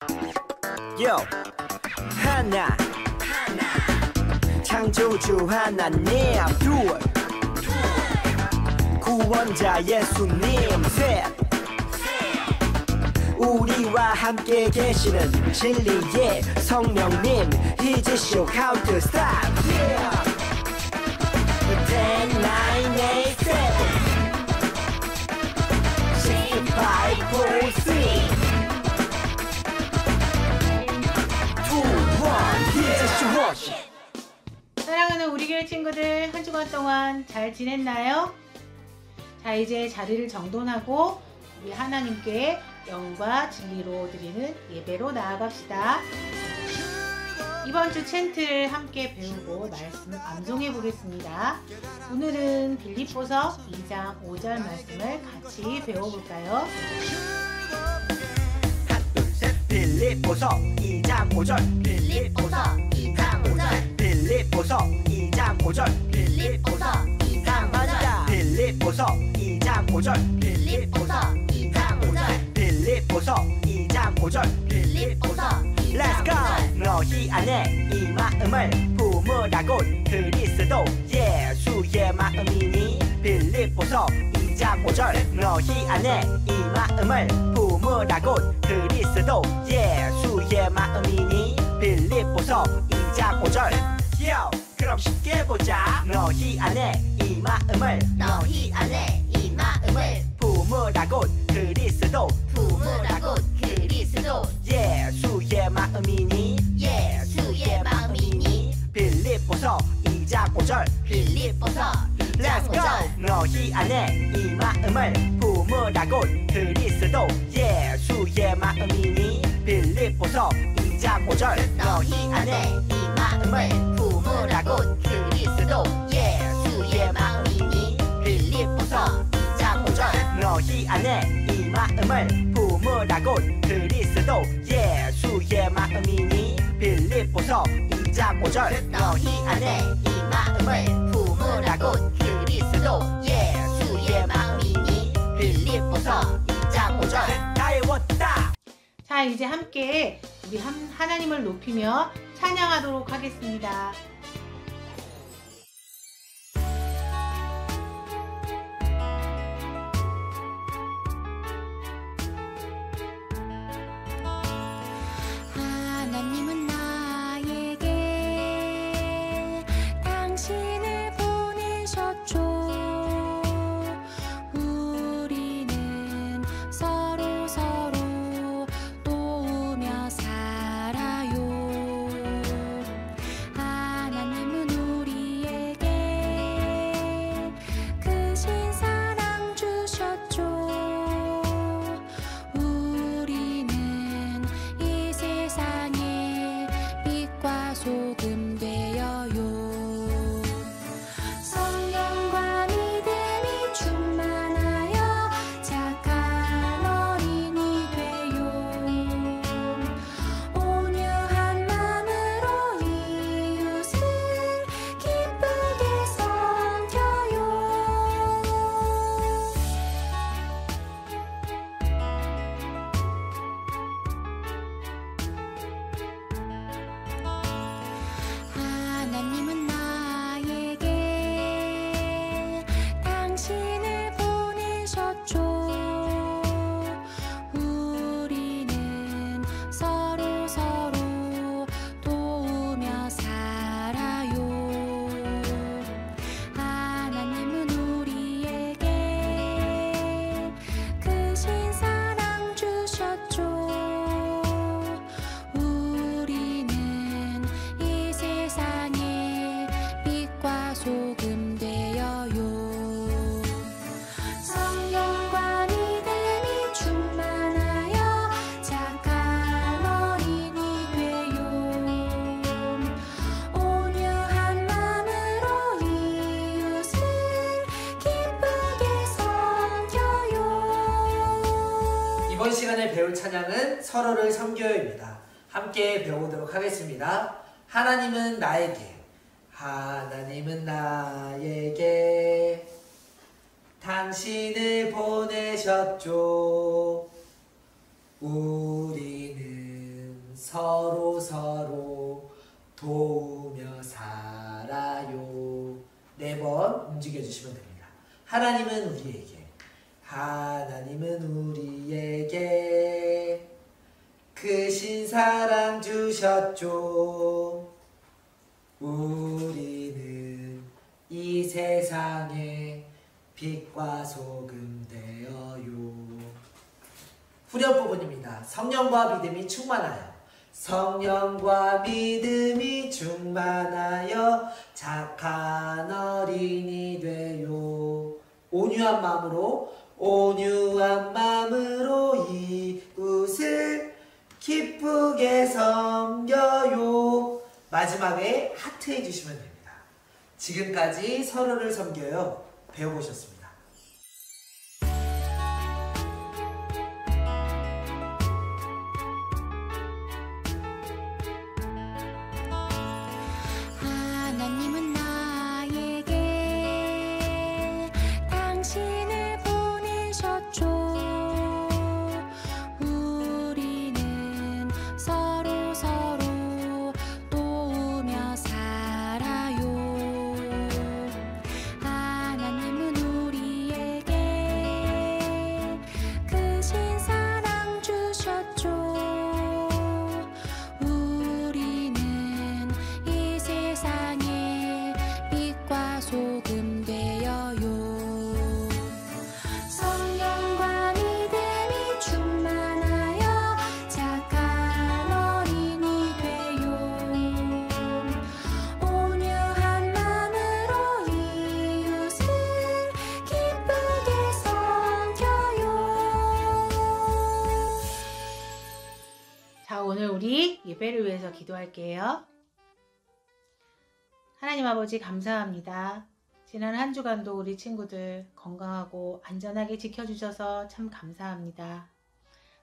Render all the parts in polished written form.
Yo, 하나 창조주 하나님, 둘 구원자 예수님, 셋 우리와 함께 계시는 진리의 성령님. He's a show count to stop. Yeah. 10, 9, 8, 7 6, 5, 4, 3 2, 1 He's a show. 사랑하는 우리 교회 친구들, 한 주간 동안 잘 지냈나요? 자, 이제 자리를 정돈하고 우리 하나님께 영과 진리로 드리는 예배로 나아갑시다. 이번 주 챈트를 함께 배우고 말씀 암송해 보겠습니다. 오늘은 빌립보서 2장 5절 말씀을 같이 배워볼까요? 빌립보서 2장 5절 빌립보서 2장 5절 빌립보서 2장 5절 빌립보서 2장 5절 빌립보서 2장 5절 빌립보서 2장 5절 빌립보서 2장 5절 빌립보서 2장 Let's go! 5절 너희 안에 이 마음을 품으라고 그리스도 예수의 마음이니. 빌립보서 2장 5절 너희 안에 이 마음을 품으라고 그리스도 예수의 마음이니. 빌립보서 2장 5절 Yo! 그럼 쉽게 보자. 너희 안에 이 마음을 너희 안에 이 마음을 품으라고 그리스도 품으라고 그리스도 예수의 마음이니. 예수의 마음이니. 빌립보서 2장 5절 빌립보서 2장 Let's go! 5절 너희 안에 이 마음을 품으라고 그리스도 예수의 마음이니. 빌립보서 2장 5절 너희 안에 이 마음을 품으라고 그리스도 예수의 마음이니. 빌립보서 2장 5절 너희 안에 이 마음을 품으라고 그리스도 예수의 마음이니. 빌립보서 2장 5절 너희 안에 이 마음을 품으라고 그리스도 예수의 마음이니. 빌립보서 2장 5절 다 외웠다. 자, 이제 함께 우리 하나님을 높이며 찬양하도록 하겠습니다. 하나님은 나에게 당신을 보내셨죠. 우리는 서로 도우며 살아요. 하나님은 우리에게 크신 사랑 주셨죠. 우리는 이 세상의 빛과 소금 되어요. 성령과 믿음이 충만하여 착한 어린이 되요. 온유한 마음으로 이웃을 기쁘게 섬겨요. 하나님은 나에게 당신을 보내셨죠. 우리는 서로 도우며 살아요. 하나님은 우리에게 크신 사랑 주셨죠. 우리는 이 세상의 빛과 소금 되어요. 성령과 믿음이 충만하여 착한 어린이 되요. 온유한 마음으로 이웃을 기쁘게 섬겨요. 이번 시간에 배울 찬양은 서로를 섬겨요입니다. 함께 배워보도록 하겠습니다. 하나님은 나에게 당신을 보내셨죠. 우리는 서로 서로 도우며 살아요. 4번 움직여주시면 됩니다. 하나님은 우리에게 크신 사랑 주셨죠. 우리는 이 세상에 빛과 소금 되어요. 후렴 부분입니다. 성령과 믿음이 충만하여, 성령과 믿음이 충만하여 착한 어린이 되요. 온유한 마음으로 이웃을 기쁘게 섬겨요. 마지막에 하트 해주시면 됩니다. 지금까지 서로를 섬겨요 배워보셨습니다. 하나님은 나에게 당신을 보내셨죠. 우리는 서로 서로 도우며 살아요. 하나님은 우리에게 크신 사랑 주셨죠. 우리는 이 세상에 빛과 소금 되어요. 성령과 믿음이 충만하여 착한 어린이 되요. 온유한 마음으로 이웃을 기쁘게 섬겨요. 자, 오늘 우리 예배를 위해서 기도할게요. 하나님 아버지 감사합니다. 지난 한 주간도 우리 친구들 건강하고 안전하게 지켜주셔서 참 감사합니다.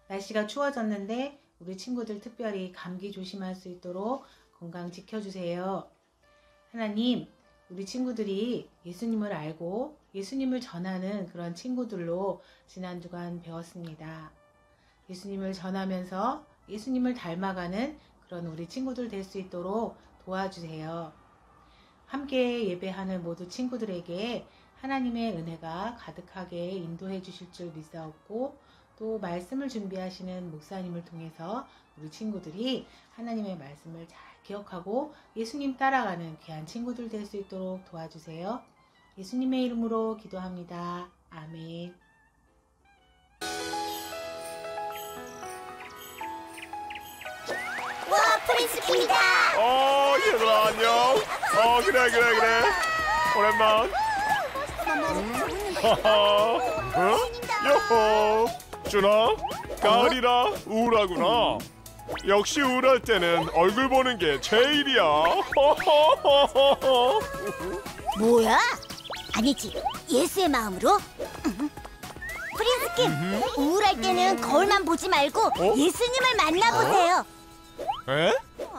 날씨가 추워졌는데 우리 친구들 특별히 감기 조심할 수 있도록 건강 지켜주세요. 하나님, 우리 친구들이 예수님을 알고 예수님을 전하는 그런 친구들로 지난 주간 배웠습니다. 예수님을 전하면서 예수님을 닮아가는 그런 우리 친구들 될 수 있도록 도와주세요. 함께 예배하는 모두 친구들에게 하나님의 은혜가 가득하게 인도해 주실 줄 믿사옵고, 또 말씀을 준비하시는 목사님을 통해서 우리 친구들이 하나님의 말씀을 잘 기억하고 예수님 따라가는 귀한 친구들 될 수 있도록 도와주세요. 예수님의 이름으로 기도합니다. 아멘. 와, 프린스킴이다. 얘들아 안녕. 그래. 오랜만. 요호. 준아, 가을이라 우울하구나. 역시 우울할 때는 얼굴 보는 게 제일이야. 뭐야? 아니지, 예수의 마음으로? 프린스킴, 우울할 때는 거울만 보지 말고 예수님을 만나보세요. 에?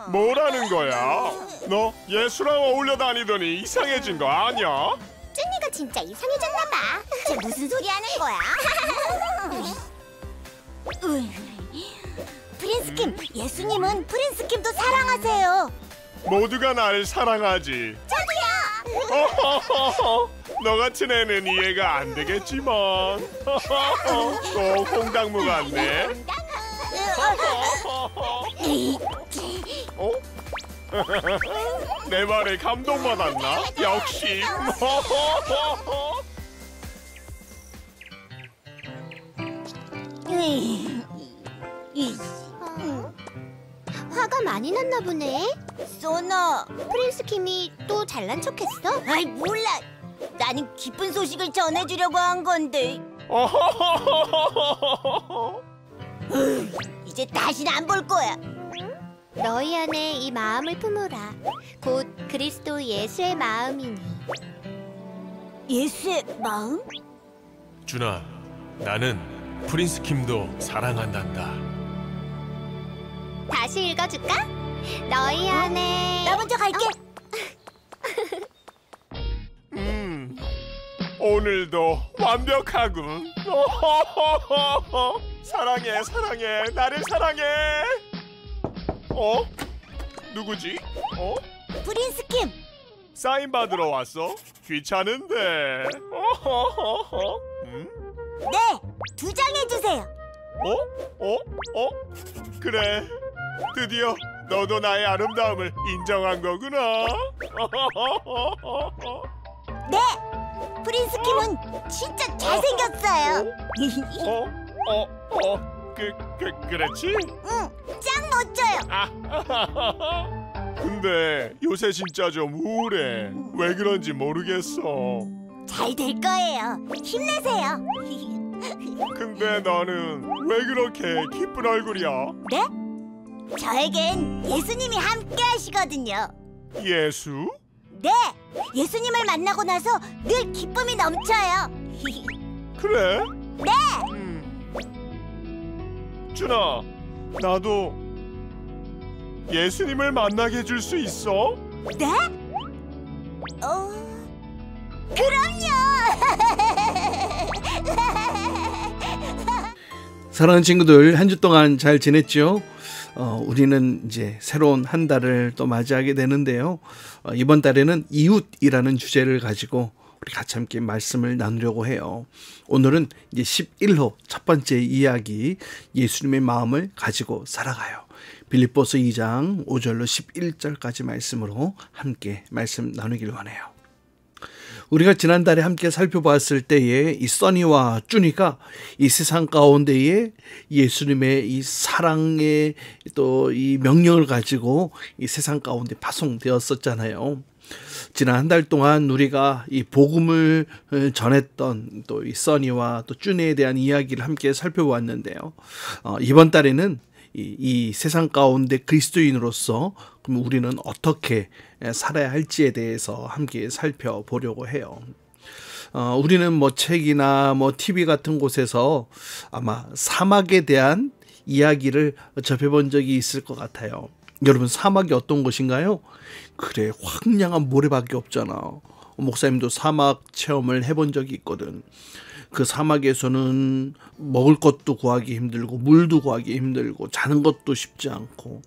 뭐라는 거야? 너 예수랑 어울려 다니더니 이상해진 거 아니야? 쭈니가 진짜 이상해졌나봐. 쟤 무슨 소리 하는 거야? 프린스킴, 예수님은 프린스킴도 사랑하세요. 모두가 날 사랑하지. 저도요. 너 같은 애는 이해가 안 되겠지만. 꼭 홍당무 같네. 어? 내 말에 감동받았나? 역시. 화가 많이 났나 보네. 소너, 프린스킴이 또 잘난 척했어? 아이, 몰라. 나는 기쁜 소식을 전해주려고 한 건데. 이제 다시는 안 볼 거야. 너희 안에 이 마음을 품어라. 곧 그리스도 예수의 마음이니. 예수의 마음? 준아, 나는 프린스킴도 사랑한단다. 다시 읽어줄까? 너희 안에. 나 먼저 갈게. 오늘도 완벽하군. 사랑해, 나를 사랑해. 누구지? 프린스 킴. 사인 받으러 왔어? 귀찮은데. 네, 2장 해주세요. 그래. 드디어 너도 나의 아름다움을 인정한 거구나. 네, 프린스 킴은 진짜 잘생겼어요. 그랬지? 응, 짱 멋져요. 근데 요새 진짜 좀 우울해. 왜 그런지 모르겠어. 잘 될 거예요. 힘내세요. 근데 너는 왜 그렇게 기쁜 얼굴이야? 네? 저에겐 예수님이 함께 하시거든요. 예수? 네, 예수님을 만나고 나서 늘 기쁨이 넘쳐요. 그래? 네. 준아, 나도 예수님을 만나게 해줄 수 있어? 네? 그럼요. 사랑하는 친구들, 한 주 동안 잘 지냈죠? 우리는 이제 새로운 한 달을 또 맞이하게 되는데요. 이번 달에는 이웃이라는 주제를 가지고 우리 같이 함께 말씀을 나누려고 해요. 오늘은 이제 11호 첫 번째 이야기, 예수님의 마음을 가지고 살아가요. 빌립보서 2장 5절로 11절까지 말씀으로 함께 말씀 나누길 원해요. 우리가 지난달에 함께 살펴봤을 때에 이 써니와 쭈니가 이 세상 가운데에 예수님의 이 사랑의 또 이 명령을 가지고 이 세상 가운데 파송되었었잖아요. 지난 한 달 동안 우리가 이 복음을 전했던 또 이 써니와 또 쭈니에 대한 이야기를 함께 살펴보았는데요. 이번 달에는 이 세상 가운데 그리스도인으로서 그럼 우리는 어떻게 살아야 할지에 대해서 함께 살펴보려고 해요. 우리는 뭐 책이나 뭐 TV 같은 곳에서 아마 사막에 대한 이야기를 접해본 적이 있을 것 같아요. 여러분, 사막이 어떤 곳인가요? 그래, 황량한 모래밖에 없잖아. 목사님도 사막 체험을 해본 적이 있거든. 그 사막에서는 먹을 것도 구하기 힘들고 물도 구하기 힘들고 자는 것도 쉽지 않고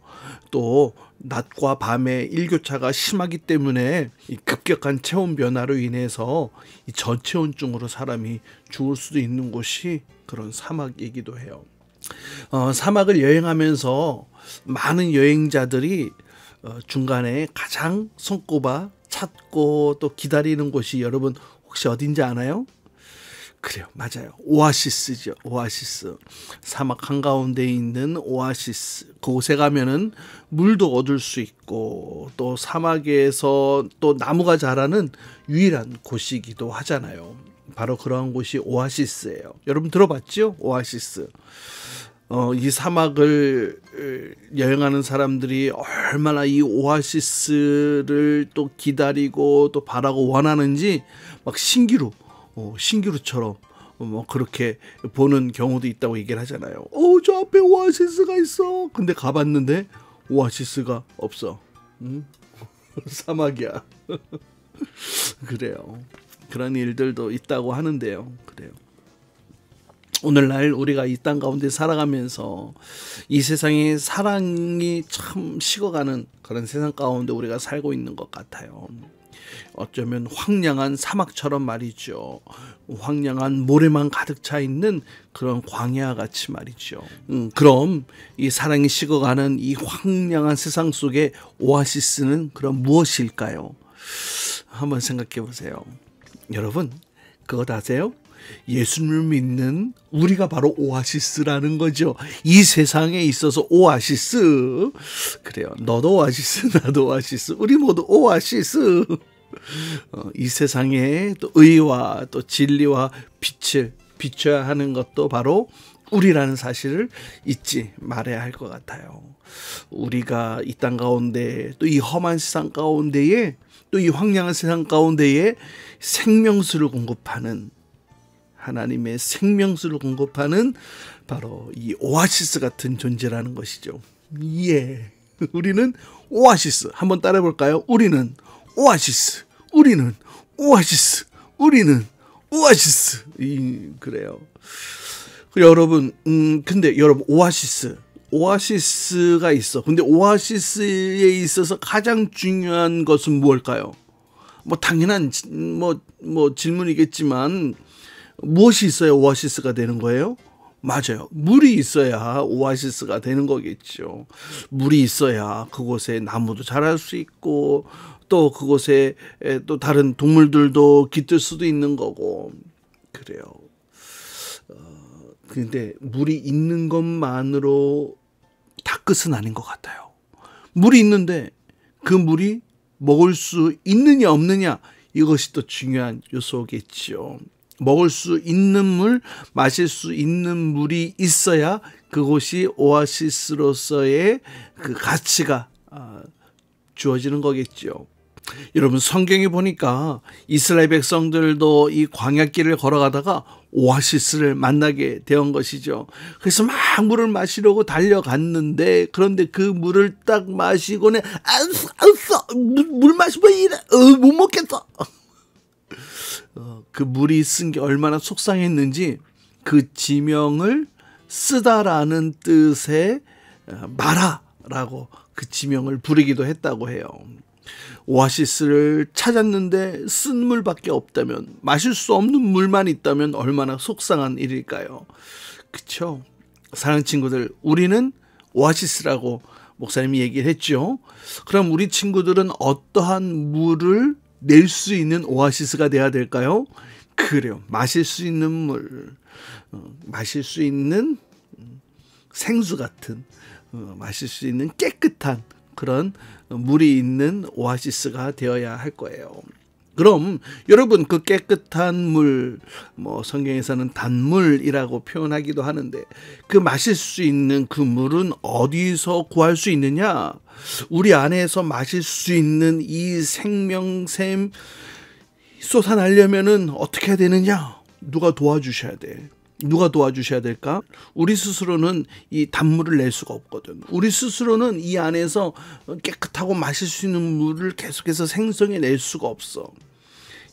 또 낮과 밤의 일교차가 심하기 때문에 이 급격한 체온 변화로 인해서 이 저체온증으로 사람이 죽을 수도 있는 곳이 그런 사막이기도 해요. 사막을 여행하면서 많은 여행자들이 중간에 가장 손꼽아 찾고 또 기다리는 곳이 여러분 혹시 어딘지 아나요? 그래요, 맞아요. 오아시스죠. 오아시스. 사막 한가운데 있는 오아시스. 그곳에 가면은 물도 얻을 수 있고 또 사막에서 또 나무가 자라는 유일한 곳이기도 하잖아요. 바로 그러한 곳이 오아시스예요. 여러분 들어봤죠? 오아시스. 이 사막을 여행하는 사람들이 얼마나 이 오아시스를 또 기다리고 또 바라고 원하는지 막 신기루처럼 뭐 그렇게 보는 경우도 있다고 얘기를 하잖아요. 저 앞에 오아시스가 있어. 근데 가봤는데 오아시스가 없어. 사막이야. 그래요. 그런 일들도 있다고 하는데요. 그래요. 오늘날 우리가 이 땅 가운데 살아가면서 이 세상에 사랑이 참 식어가는 그런 세상 가운데 우리가 살고 있는 것 같아요. 어쩌면 황량한 사막처럼 말이죠. 황량한 모래만 가득 차 있는 그런 광야 같이 말이죠. 그럼 이 사랑이 식어가는 이 황량한 세상 속에 오아시스는 그럼 무엇일까요? 한번 생각해 보세요. 여러분, 그것 아세요? 예수님을 믿는 우리가 바로 오아시스라는 거죠. 이 세상에 있어서 오아시스. 그래요. 너도 오아시스, 나도 오아시스. 우리 모두 오아시스. 이 세상에 또 의와 또 진리와 빛을 비춰야 하는 것도 바로 우리라는 사실을 잊지 말아야 할 것 같아요. 우리가 이 땅 가운데 또 이 험한 세상 가운데에 또 이 황량한 세상 가운데에 생명수를 공급하는 하나님의 생명수를 공급하는 바로 이 오아시스 같은 존재라는 것이죠. 예, 우리는 오아시스. 한번 따라해 볼까요? 우리는 오아시스. 우리는 오아시스. 우리는 오아시스. 그래요. 여러분, 근데 여러분 오아시스 오아시스가 있어. 근데 오아시스에 있어서 가장 중요한 것은 무엇일까요? 뭐 당연한 뭐 질문이겠지만 무엇이 있어야 오아시스가 되는 거예요? 맞아요. 물이 있어야 오아시스가 되는 거겠죠. 물이 있어야 그곳에 나무도 자랄 수 있고 또 그곳에 또 다른 동물들도 깃들 수도 있는 거고 그래요. 근데 물이 있는 것만으로 다 끝은 아닌 것 같아요. 물이 있는데 그 물이 먹을 수 있느냐 없느냐 이것이 또 중요한 요소겠죠. 먹을 수 있는 물, 마실 수 있는 물이 있어야 그곳이 오아시스로서의 그 가치가 주어지는 거겠죠. 여러분 성경에 보니까 이스라엘 백성들도 이 광야길을 걸어가다가 오아시스를 만나게 된 것이죠. 그래서 막 물을 마시려고 달려갔는데 그런데 그 물을 딱 마시고는 물 마시면 이래 못 먹겠어. 그 물이 쓴 게 얼마나 속상했는지 그 지명을 쓰다라는 뜻의 마라라고 그 지명을 부르기도 했다고 해요. 오아시스를 찾았는데 쓴 물밖에 없다면 마실 수 없는 물만 있다면 얼마나 속상한 일일까요? 그렇죠? 사랑하는 친구들, 우리는 오아시스라고 목사님이 얘기를 했죠. 그럼 우리 친구들은 어떠한 물을 낼 수 있는 오아시스가 돼야 될까요? 그래요. 마실 수 있는 물, 마실 수 있는 생수 같은, 마실 수 있는 깨끗한 그런 물이 있는 오아시스가 되어야 할 거예요. 그럼 여러분 그 깨끗한 물, 뭐 성경에서는 단물이라고 표현하기도 하는데 그 마실 수 있는 그 물은 어디서 구할 수 있느냐? 우리 안에서 마실 수 있는 이 생명샘 쏟아내려면은 어떻게 해야 되느냐? 누가 도와주셔야 돼. 누가 도와주셔야 될까? 우리 스스로는 이 단물을 낼 수가 없거든. 우리 스스로는 이 안에서 깨끗하고 마실 수 있는 물을 계속해서 생성해낼 수가 없어.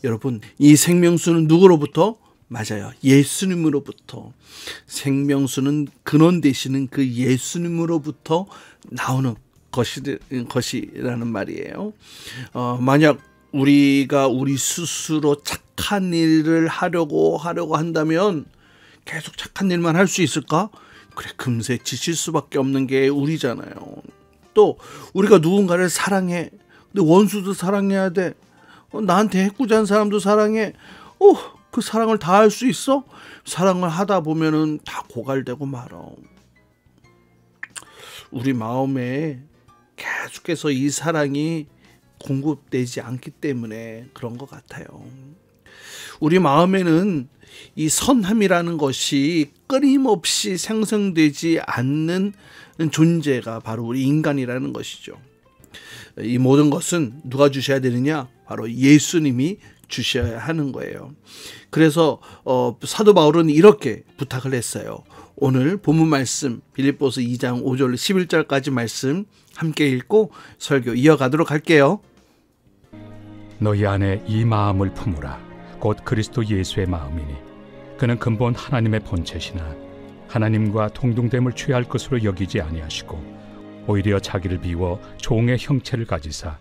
여러분, 이 생명수는 누구로부터? 맞아요. 예수님으로부터. 생명수는 근원 되시는 그 예수님으로부터 나오는 것이라는 말이에요. 만약 우리가 우리 스스로 착한 일을 하려고 한다면 계속 착한 일만 할 수 있을까? 그래, 금세 지칠 수밖에 없는 게 우리잖아요. 또 우리가 누군가를 사랑해. 근데 원수도 사랑해야 돼. 나한테 해꾸지한 사람도 사랑해. 그 사랑을 다 할 수 있어? 사랑을 하다 보면은 다 고갈되고 말어. 우리 마음에 계속해서 이 사랑이 공급되지 않기 때문에 그런 것 같아요. 우리 마음에는 이 선함이라는 것이 끊임없이 생성되지 않는 존재가 바로 우리 인간이라는 것이죠. 이 모든 것은 누가 주셔야 되느냐? 바로 예수님이 주셔야 하는 거예요. 그래서 사도 바울은 이렇게 부탁을 했어요. 오늘 본문 말씀 빌립보서 2장 5절 11절까지 말씀 함께 읽고 설교 이어가도록 할게요. 너희 안에 이 마음을 품으라. 곧 그리스도 예수의 마음이니 그는 근본 하나님의 본체시나 하나님과 동등됨을 취할 것으로 여기지 아니하시고 오히려 자기를 비워 종의 형체를 가지사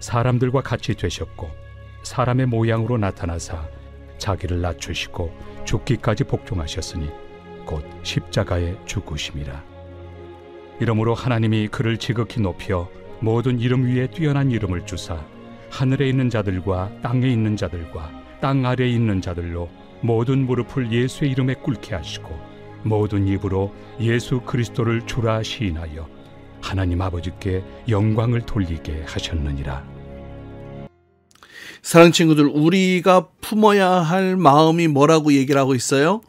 사람들과 같이 되셨고 사람의 모양으로 나타나사 자기를 낮추시고 죽기까지 복종하셨으니 곧 십자가에 죽으심이라. 이러므로 하나님이 그를 지극히 높여 모든 이름 위에 뛰어난 이름을 주사 하늘에 있는 자들과 땅에 있는 자들과 땅 아래에 있는 자들로 모든 무릎을 예수의 이름에 꿇게 하시고 모든 입으로 예수 그리스도를 주라 시인하여 하나님 아버지께 영광을 돌리게 하셨느니라. 사랑하는 친구들, 우리가 품어야 할 마음이 뭐라고 얘기를 하고 있어요?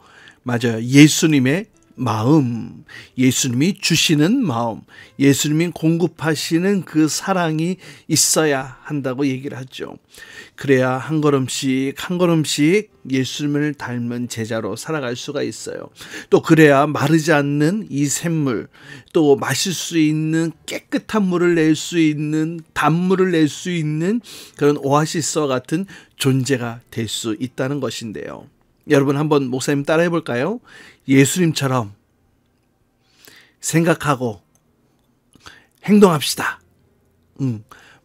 맞아요. 예수님의 마음, 예수님이 주시는 마음, 예수님이 공급하시는 그 사랑이 있어야 한다고 얘기를 하죠. 그래야 한 걸음씩 한 걸음씩 예수님을 닮은 제자로 살아갈 수가 있어요. 또 그래야 마르지 않는 이 샘물, 또 마실 수 있는 깨끗한 물을 낼 수 있는, 단물을 낼 수 있는 그런 오아시스와 같은 존재가 될 수 있다는 것인데요. 여러분 한번 목사님 따라해 볼까요? 예수님처럼 생각하고 행동합시다.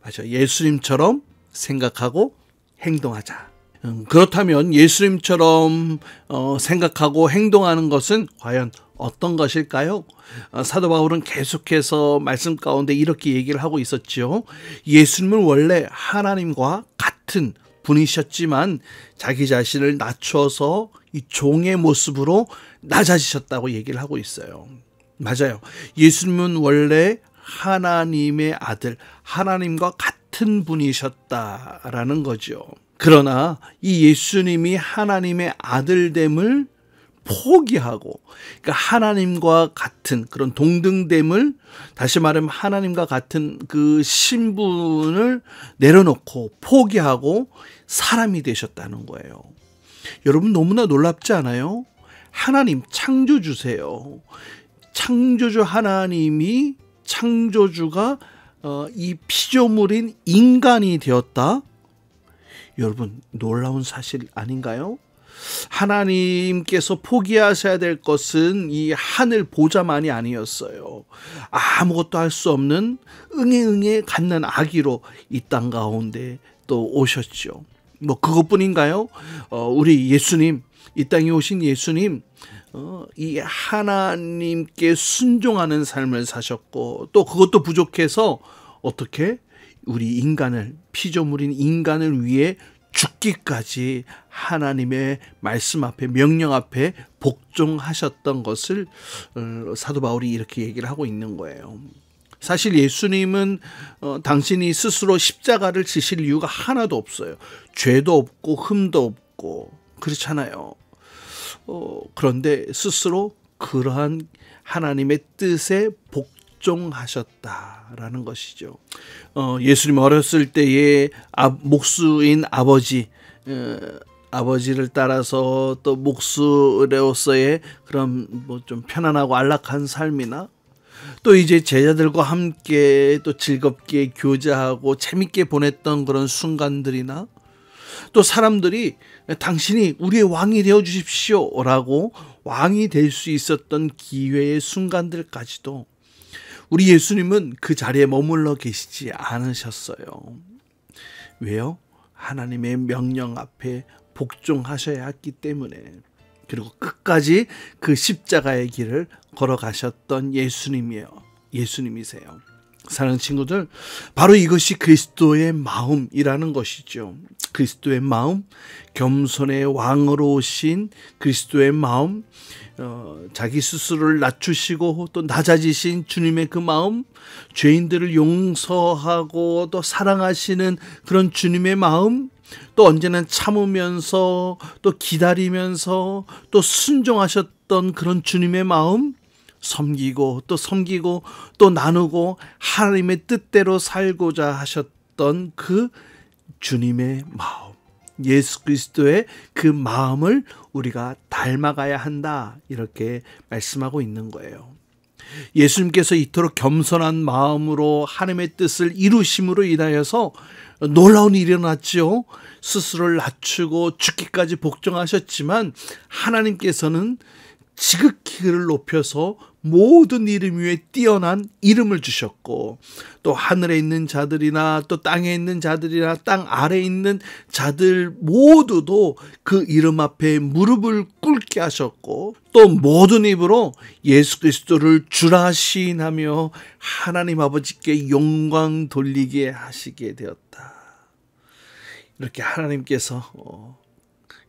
맞아. 예수님처럼 생각하고 행동하자. 그렇다면 예수님처럼 생각하고 행동하는 것은 과연 어떤 것일까요? 사도 바울은 계속해서 말씀 가운데 이렇게 얘기를 하고 있었죠. 예수님은 원래 하나님과 같은 분이셨지만 자기 자신을 낮춰서 이 종의 모습으로 낮아지셨다고 얘기를 하고 있어요. 맞아요. 예수님은 원래 하나님의 아들, 하나님과 같은 분이셨다라는 거죠. 그러나 이 예수님이 하나님의 아들됨을 포기하고, 그러니까 하나님과 같은 그런 동등됨을, 다시 말하면 하나님과 같은 그 신분을 내려놓고 포기하고 사람이 되셨다는 거예요. 여러분 너무나 놀랍지 않아요? 하나님 창조주세요. 창조주 하나님이, 창조주가 이 피조물인 인간이 되었다? 여러분 놀라운 사실 아닌가요? 하나님께서 포기하셔야 될 것은 이 하늘 보좌만이 아니었어요. 아무것도 할 수 없는 응애응애 갓난 아기로 이 땅 가운데 또 오셨죠. 뭐 그것뿐인가요? 우리 예수님, 이 땅에 오신 예수님, 이 하나님께 순종하는 삶을 사셨고, 또 그것도 부족해서 어떻게 우리 인간을, 피조물인 인간을 위해 죽기까지 하나님의 말씀 앞에, 명령 앞에 복종하셨던 것을 사도 바울이 이렇게 얘기를 하고 있는 거예요. 사실 예수님은 당신이 스스로 십자가를 지실 이유가 하나도 없어요. 죄도 없고 흠도 없고 그렇잖아요. 그런데 스스로 그러한 하나님의 뜻에 복종하셨다라는 것이죠. 예수님 어렸을 때에 목수인 아버지를 따라서 또 목수로서의 그런 뭐 좀 편안하고 안락한 삶이나, 또 이제 제자들과 함께 또 즐겁게 교제하고 재밌게 보냈던 그런 순간들이나, 또 사람들이 당신이 우리의 왕이 되어 주십시오 라고 왕이 될 수 있었던 기회의 순간들까지도 우리 예수님은 그 자리에 머물러 계시지 않으셨어요. 왜요? 하나님의 명령 앞에 복종하셔야 했기 때문에. 그리고 끝까지 그 십자가의 길을 걸어가셨던 예수님이세요. 사랑하는 친구들, 바로 이것이 그리스도의 마음이라는 것이죠. 그리스도의 마음, 겸손의 왕으로 오신 그리스도의 마음, 자기 스스로를 낮추시고 또 낮아지신 주님의 그 마음, 죄인들을 용서하고 또 사랑하시는 그런 주님의 마음, 또 언제나 참으면서 또 기다리면서 또 순종하셨던 그런 주님의 마음, 섬기고 또 나누고 하나님의 뜻대로 살고자 하셨던 그 주님의 마음, 예수 그리스도의 그 마음을 우리가 닮아가야 한다, 이렇게 말씀하고 있는 거예요. 예수님께서 이토록 겸손한 마음으로 하나님의 뜻을 이루심으로 인하여서 놀라운 일이 일어났죠. 스스로를 낮추고 죽기까지 복종하셨지만 하나님께서는 지극히 그를 높여서 모든 이름 위에 뛰어난 이름을 주셨고, 또 하늘에 있는 자들이나 또 땅에 있는 자들이나 땅 아래에 있는 자들 모두도 그 이름 앞에 무릎을 꿇게 하셨고, 또 모든 입으로 예수 그리스도를 주라 시인하며 하나님 아버지께 영광 돌리게 하시게 되었다. 이렇게 하나님께서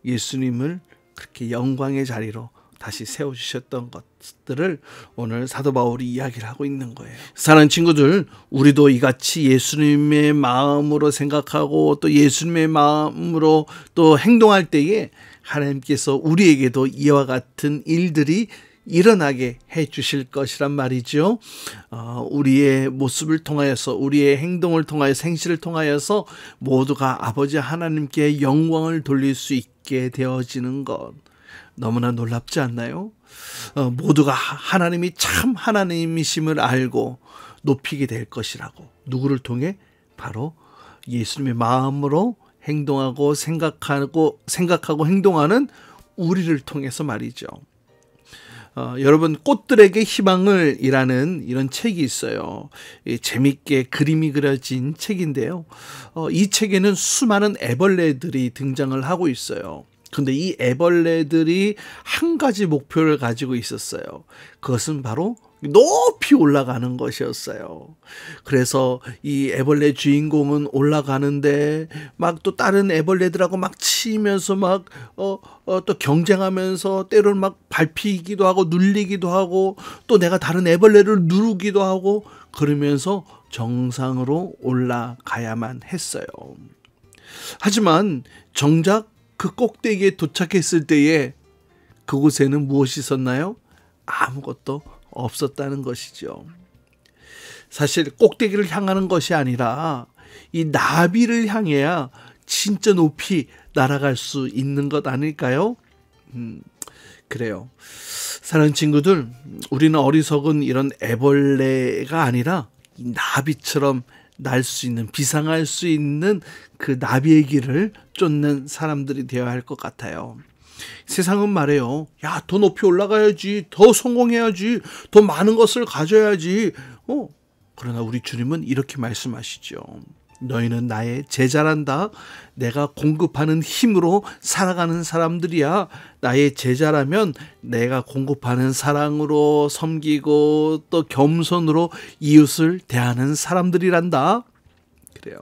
예수님을 그렇게 영광의 자리로 다시 세워주셨던 것들을 오늘 사도 바울이 이야기를 하고 있는 거예요. 사랑하는 친구들, 우리도 이같이 예수님의 마음으로 생각하고 또 예수님의 마음으로 또 행동할 때에 하나님께서 우리에게도 이와 같은 일들이 일어나게 해 주실 것이란 말이죠. 우리의 모습을 통하여서, 우리의 행동을 통하여, 생실을 통하여서 모두가 아버지 하나님께 영광을 돌릴 수 있게 되어지는 것, 너무나 놀랍지 않나요? 모두가 하나님이 참 하나님이심을 알고 높이게 될 것이라고. 누구를 통해? 바로 예수님의 마음으로 행동하고 생각하고 행동하는 우리를 통해서 말이죠. 여러분 꽃들에게 희망을 이라는 이런 책이 있어요. 재밌게 그림이 그려진 책인데요. 이 책에는 수많은 애벌레들이 등장을 하고 있어요. 근데 이 애벌레들이 한 가지 목표를 가지고 있었어요. 그것은 바로 높이 올라가는 것이었어요. 그래서 이 애벌레 주인공은 올라가는데 막 또 다른 애벌레들하고 막 치면서 막 또 경쟁하면서 때로는 막 밟히기도 하고 눌리기도 하고 또 내가 다른 애벌레를 누르기도 하고 그러면서 정상으로 올라가야만 했어요. 하지만 정작 그 꼭대기에 도착했을 때에 그곳에는 무엇이 있었나요? 아무것도 없었다는 것이죠. 사실 꼭대기를 향하는 것이 아니라 이 나비를 향해야 진짜 높이 날아갈 수 있는 것 아닐까요? 그래요. 사랑하는 친구들, 우리는 어리석은 이런 애벌레가 아니라 이 나비처럼 날 수 있는, 비상할 수 있는 그 나비의 길을 쫓는 사람들이 되어야 할 것 같아요. 세상은 말해요. 야, 더 높이 올라가야지, 더 성공해야지, 더 많은 것을 가져야지. 그러나 우리 주님은 이렇게 말씀하시죠. 너희는 나의 제자란다. 내가 공급하는 힘으로 살아가는 사람들이야. 나의 제자라면 내가 공급하는 사랑으로 섬기고 또 겸손으로 이웃을 대하는 사람들이란다. 그래요.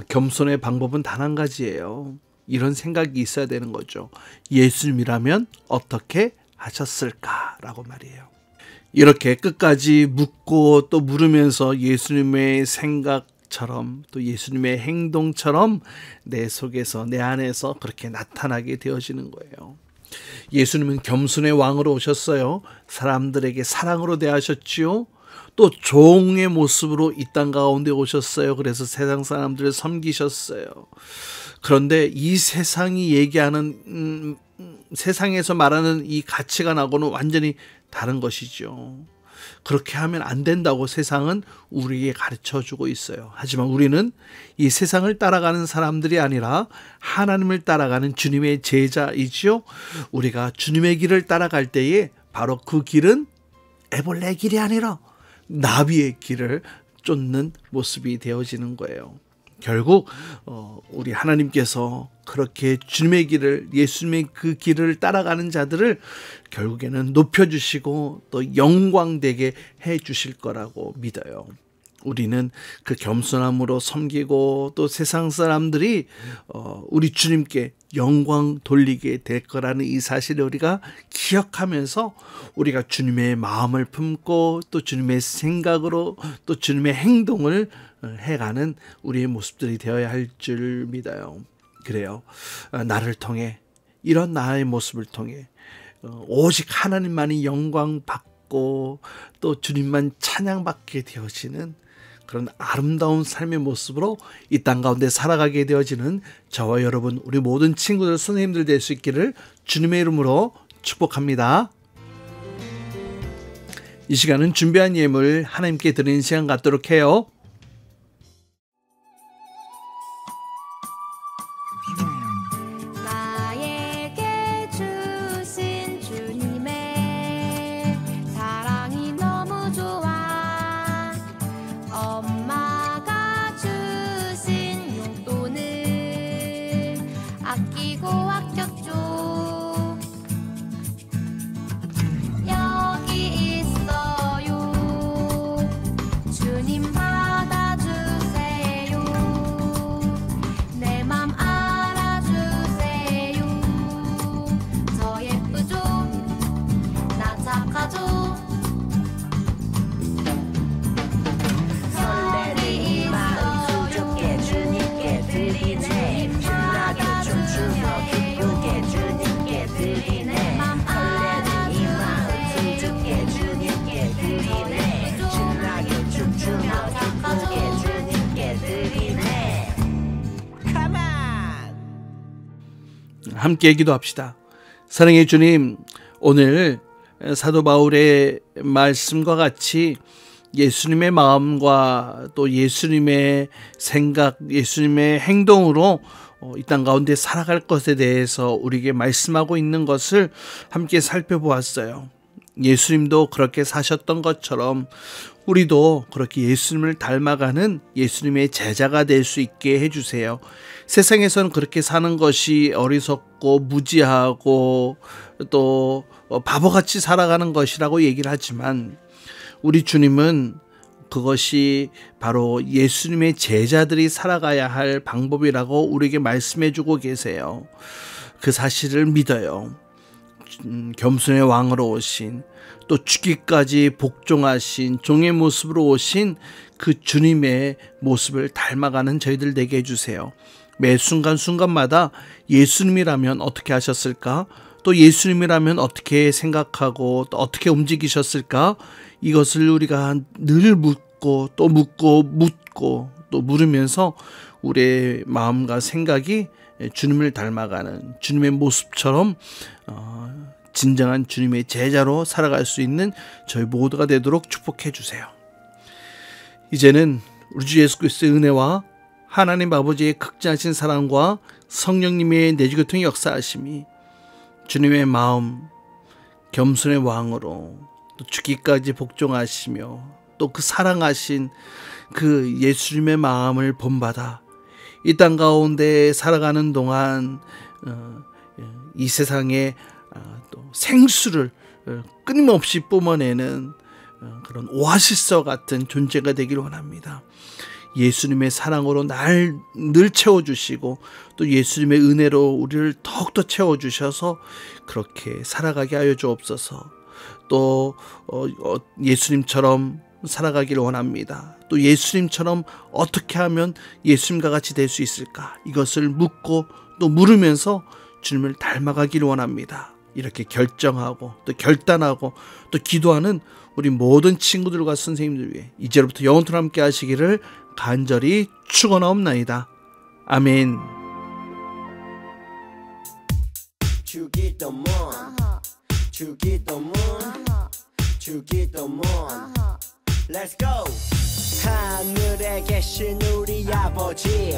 겸손의 방법은 단 한 가지예요. 이런 생각이 있어야 되는 거죠. 예수님이라면 어떻게 하셨을까라고 말이에요. 이렇게 끝까지 묻고 또 물으면서 예수님의 생각처럼 또 예수님의 행동처럼 내 속에서 내 안에서 그렇게 나타나게 되어지는 거예요. 예수님은 겸손의 왕으로 오셨어요. 사람들에게 사랑으로 대하셨지요. 또 종의 모습으로 이 땅 가운데 오셨어요. 그래서 세상 사람들을 섬기셨어요. 그런데 이 세상이 얘기하는 세상에서 말하는 이 가치관하고는 완전히 다른 것이죠. 그렇게 하면 안 된다고 세상은 우리에게 가르쳐주고 있어요. 하지만 우리는 이 세상을 따라가는 사람들이 아니라 하나님을 따라가는 주님의 제자이지요. 우리가 주님의 길을 따라갈 때에 바로 그 길은 애벌레 길이 아니라 나비의 길을 쫓는 모습이 되어지는 거예요. 결국 우리 하나님께서 그렇게 주님의 길을, 예수님의 그 길을 따라가는 자들을 결국에는 높여주시고 또 영광되게 해주실 거라고 믿어요. 우리는 그 겸손함으로 섬기고 또 세상 사람들이 우리 주님께 영광 돌리게 될 거라는 이 사실을 우리가 기억하면서 우리가 주님의 마음을 품고 또 주님의 생각으로 또 주님의 행동을 해가는 우리의 모습들이 되어야 할 줄 믿어요. 그래요. 나를 통해, 이런 나의 모습을 통해 오직 하나님만이 영광 받고 또 주님만 찬양받게 되어지는 그런 아름다운 삶의 모습으로 이 땅 가운데 살아가게 되어지는 저와 여러분, 우리 모든 친구들, 선생님들 될 수 있기를 주님의 이름으로 축복합니다. 이 시간은 준비한 예물 하나님께 드리는 시간 갖도록 해요. 나에게 주신 주님의 사랑이 너무 좋아. 엄마가 주신 용돈을 아끼고 아꼈죠. 여기 있어요. 주님 받아주세요. 내 맘 알아주세요. 저 예쁘죠? 나 착하죠? 설레는 이 마음 수줍게 주님께 드리네. 신나게 춤추며 기쁘게 주님께 드리네. 설레는 이 마음 수줍게 주님께 드리네. 신나게 춤추며 기쁘게 주님께 드리네. Come on! 함께 기도합시다. 사랑의 주님, 오늘 사도 바울의 말씀과 같이 예수님의 마음과 또 예수님의 생각, 예수님의 행동으로 이 땅 가운데 살아갈 것에 대해서 우리에게 말씀하고 있는 것을 함께 살펴보았어요. 예수님도 그렇게 사셨던 것처럼 우리도 그렇게 예수님을 닮아가는 예수님의 제자가 될 수 있게 해주세요. 세상에서는 그렇게 사는 것이 어리석고 무지하고 또 바보같이 살아가는 것이라고 얘기를 하지만 우리 주님은 그것이 바로 예수님의 제자들이 살아가야 할 방법이라고 우리에게 말씀해주고 계세요. 그 사실을 믿어요. 겸손의 왕으로 오신, 또 죽기까지 복종하신 종의 모습으로 오신 그 주님의 모습을 닮아가는 저희들 되게 해주세요. 매 순간순간마다 예수님이라면 어떻게 하셨을까? 또 예수님이라면 어떻게 생각하고 또 어떻게 움직이셨을까? 이것을 우리가 늘 묻고 또 묻고 또 물으면서 우리의 마음과 생각이 주님을 닮아가는 주님의 모습처럼 진정한 주님의 제자로 살아갈 수 있는 저희 모두가 되도록 축복해 주세요. 이제는 우리 주 예수 그리스도의 은혜와 하나님 아버지의 극진하신 사랑과 성령님의 내주교통의 역사하심이 주님의 마음, 겸손의 왕으로 또 죽기까지 복종하시며 또 그 사랑하신 그 예수님의 마음을 본받아 이 땅 가운데 살아가는 동안 이 세상에 또 생수를 끊임없이 뿜어내는 그런 오아시스와 같은 존재가 되기를 원합니다. 예수님의 사랑으로 날 늘 채워주시고 또 예수님의 은혜로 우리를 더욱더 채워주셔서 그렇게 살아가게 하여 주옵소서. 또 예수님처럼 살아가기를 원합니다. 또 예수님처럼 어떻게 하면 예수님과 같이 될 수 있을까? 이것을 묻고 또 물으면서 주님을 닮아가기를 원합니다. 이렇게 결정하고 또 결단하고 또 기도하는 우리 모든 친구들과 선생님들 위해 이제로부터 영원토록 함께 하시기를 간절히 축원하옵나이다. 아멘. Let's go. 하늘에 계신 우리 아버지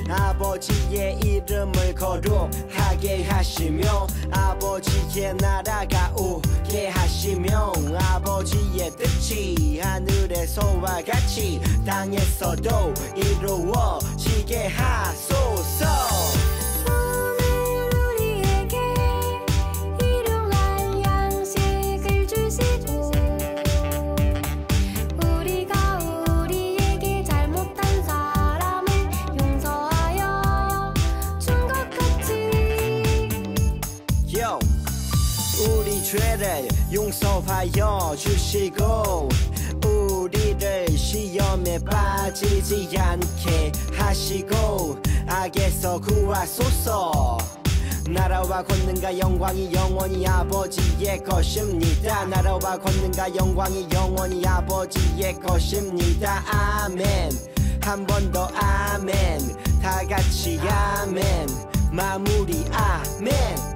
아버지의 이름을 거룩하게 하시며 아버지의 나라가 오게 하시며 아버지의 뜻이 하늘에서와 같이 땅에서도 이루어지게 하소서. 죄를 용서하여 주시고 우리를 시험에 빠지지 않게 하시고 악에서 구하소서. 나라와 권능과 영광이 영원히 아버지의 것입니다. 나라와 권능과 영광이 영원히 아버지의 것입니다. 아멘. 한 번 더 아멘. 다 같이 아멘. 마무리 아멘.